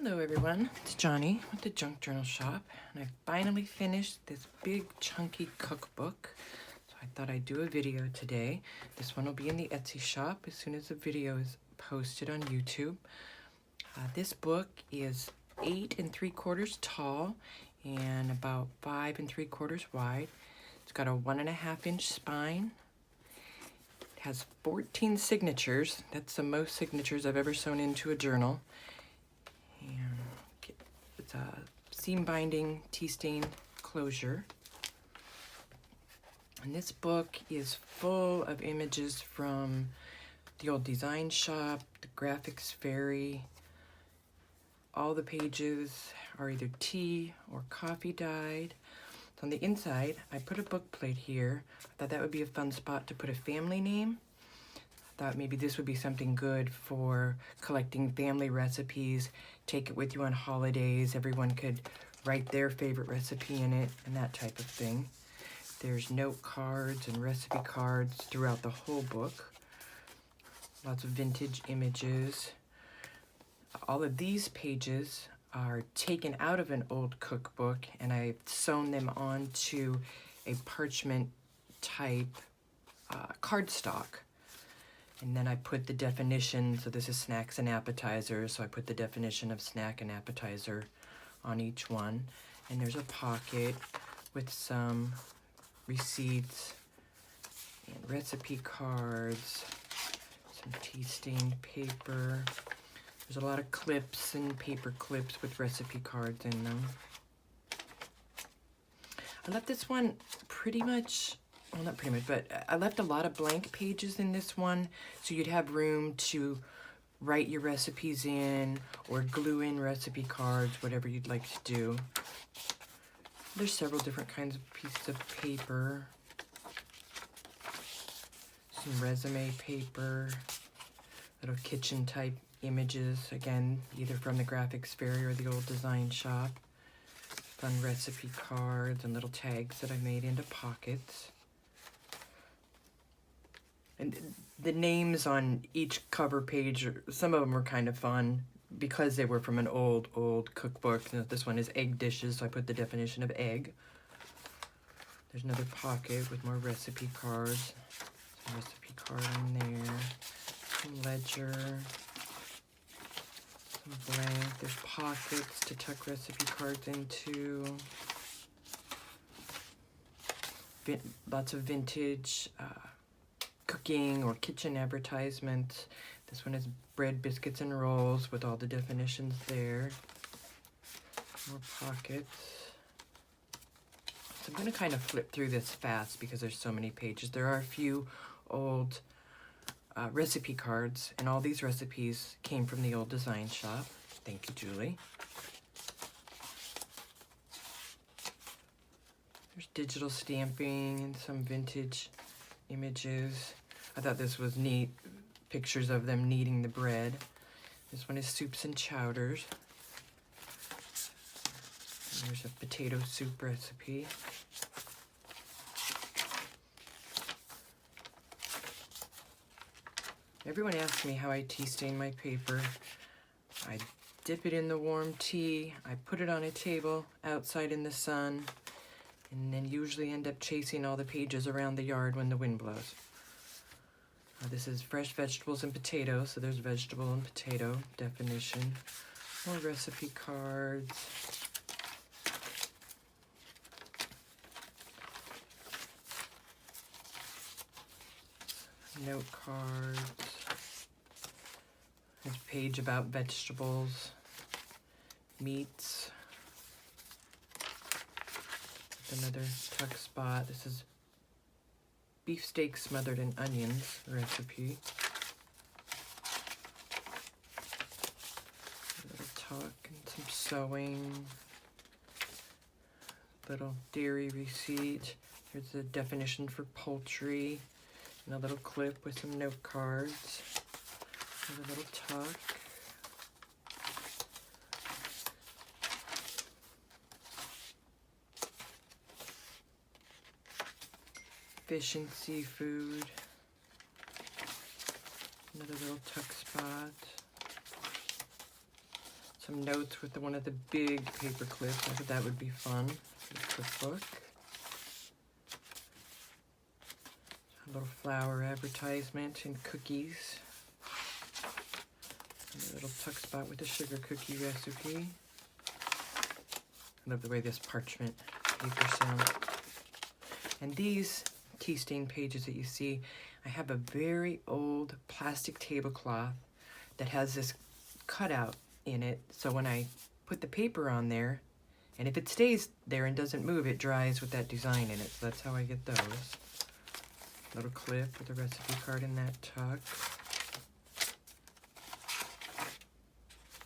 Hello everyone, it's Johnny with the Junk Journal Shop, and I finally finished this big chunky cookbook, so I thought I'd do a video today. This one will be in the Etsy shop as soon as the video is posted on YouTube. This book is 8 3/4 tall and about 5 3/4 wide. It's got a 1.5 inch spine. It has 14 signatures. That's the most signatures I've ever sewn into a journal. And it's a seam binding tea stain closure. And this book is full of images from the old design shop, the graphics fairy. All the pages are either tea or coffee dyed. So on the inside, I put a book plate here. I thought that would be a fun spot to put a family name. Thought maybe this would be something good for collecting family recipes. Take it with you on holidays. Everyone could write their favorite recipe in it and that type of thing. There's note cards and recipe cards throughout the whole book. Lots of vintage images. All of these pages are taken out of an old cookbook, and I've sewn them onto a parchment type cardstock. And then I put the definition, so this is snacks and appetizers, so I put the definition of snack and appetizer on each one. And there's a pocket with some receipts and recipe cards, some tea stained paper. There's a lot of clips and paper clips with recipe cards in them. I left this one pretty much, well, not pretty much, but I left a lot of blank pages in this one, so you'd have room to write your recipes in or glue in recipe cards, whatever you'd like to do. There's several different kinds of pieces of paper. Some resume paper, little kitchen type images, again, either from the graphics fairy or the old design shop. Fun recipe cards and little tags that I made into pockets. And the names on each cover page, some of them were kind of fun because they were from an old cookbook. This one is egg dishes, so I put the definition of egg. There's another pocket with more recipe cards. Some recipe card in there. Some ledger. Some blank. There's pockets to tuck recipe cards into. Lots of vintage cooking or kitchen advertisements. This one is bread, biscuits, and rolls with all the definitions there. More pockets. So I'm going to kind of flip through this fast because there's so many pages. There are a few old recipe cards, and all these recipes came from the old design shop. Thank you, Julie. There's digital stamping and some vintage images. I thought this was neat. Pictures of them kneading the bread. This one is soups and chowders. And there's a potato soup recipe. Everyone asks me how I tea stain my paper. I dip it in the warm tea. I put it on a table outside in the sun, and then usually end up chasing all the pages around the yard when the wind blows. This is fresh vegetables and potatoes, so there's vegetable and potato definition. More recipe cards. Note cards. There's a page about vegetables, meats. Another tuck spot. This is beefsteak smothered in onions recipe. A little tuck and some sewing. Little dairy receipt. Here's the definition for poultry. And a little clip with some note cards. And a little tuck. Fish and seafood. Another little tuck spot. some notes with one of the big paper clips. I thought that would be fun for the cookbook. A little flower advertisement and cookies. And a little tuck spot with the sugar cookie recipe. I love the way this parchment paper sounds. And these tea stain pages that you see, I have a very old plastic tablecloth that has this cutout in it, so when I put the paper on there, and if it stays there and doesn't move, it dries with that design in it. So that's how I get those. Little clip with a recipe card in that tuck.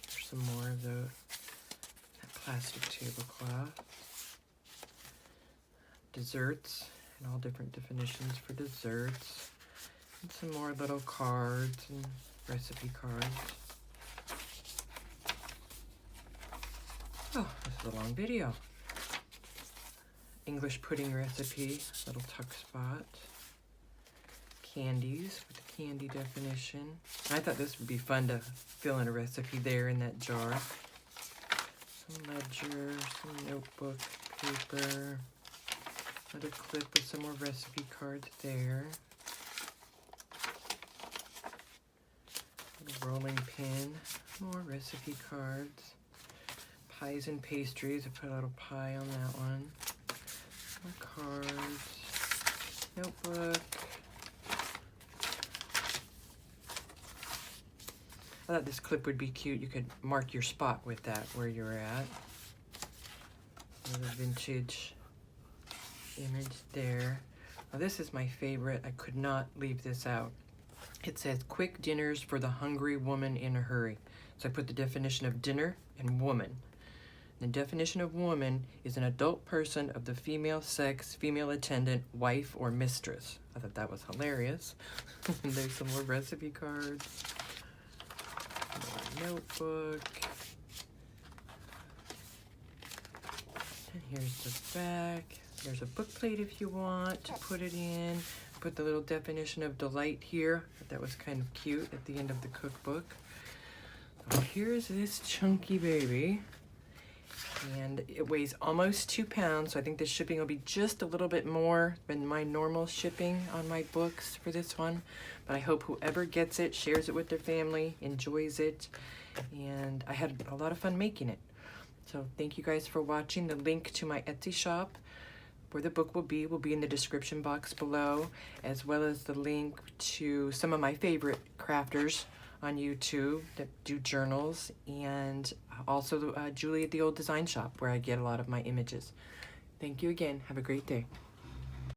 There's some more of that plastic tablecloth. Desserts, and all different definitions for desserts. And some more little cards and recipe cards. Oh, this is a long video. English pudding recipe, little tuck spot. Candies with the candy definition. I thought this would be fun to fill in a recipe there in that jar. Some ledger, some notebook paper. Another clip with some more recipe cards there. Little rolling pin, more recipe cards. Pies and pastries, I put a little pie on that one. More cards, notebook. I thought this clip would be cute. You could mark your spot with that, where you're at. Another vintage image there. Now this is my favorite. I could not leave this out. It says, quick dinners for the hungry woman in a hurry. So I put the definition of dinner and woman. The definition of woman is an adult person of the female sex, female attendant, wife, or mistress. I thought that was hilarious. And there's some more recipe cards. More notebook. And here's the back. There's a book plate if you want to put it in. Put the little definition of delight here. I thought that was kind of cute at the end of the cookbook. So here's this chunky baby. And it weighs almost 2 pounds, so I think the shipping will be just a little bit more than my normal shipping on my books for this one. But I hope whoever gets it shares it with their family, enjoys it, and I had a lot of fun making it. So thank you guys for watching. The link to my Etsy shop where the book will be in the description box below, as well as the link to some of my favorite crafters on YouTube that do journals, and also Julie at the Old Design Shop, where I get a lot of my images. Thank you again. Have a great day.